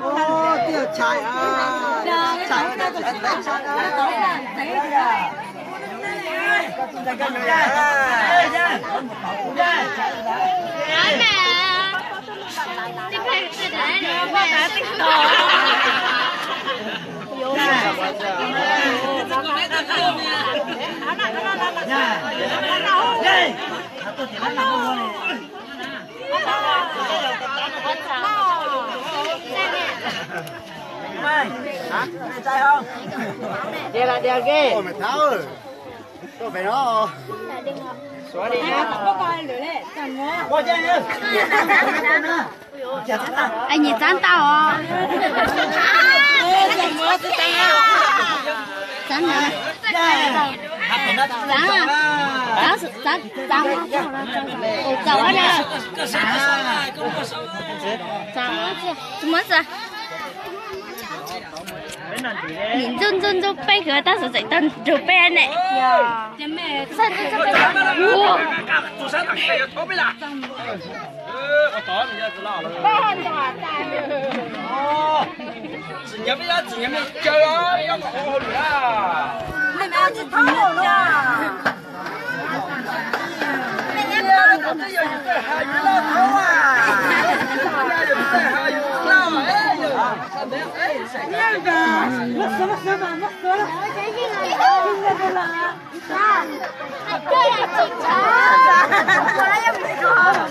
哦，钓菜啊！菜那个是菜hả? Trai không? Đeo kia. Ôi mày tháo rồi. Có phải nó không? Xóa đi nhá. Có coi lửa đấy, chẳng ngó. Coi chơi nhá. Anh nhìn chán tao à? Chẳng ngó chứ chán à? Chán hả? Chán à? Chán ồ chào anh à. Chào anh chị.什么事？你就背个，但是这等就背呢。姐妹，这哇！做山打开要逃避啦。我早你就知道了。哦，今年没教要考好了啊。你们要去逃了。这有一个还有老头啊！有一个还有老哎呦！那个，我什么我喝了。听着了。这样警察，我来也不说，我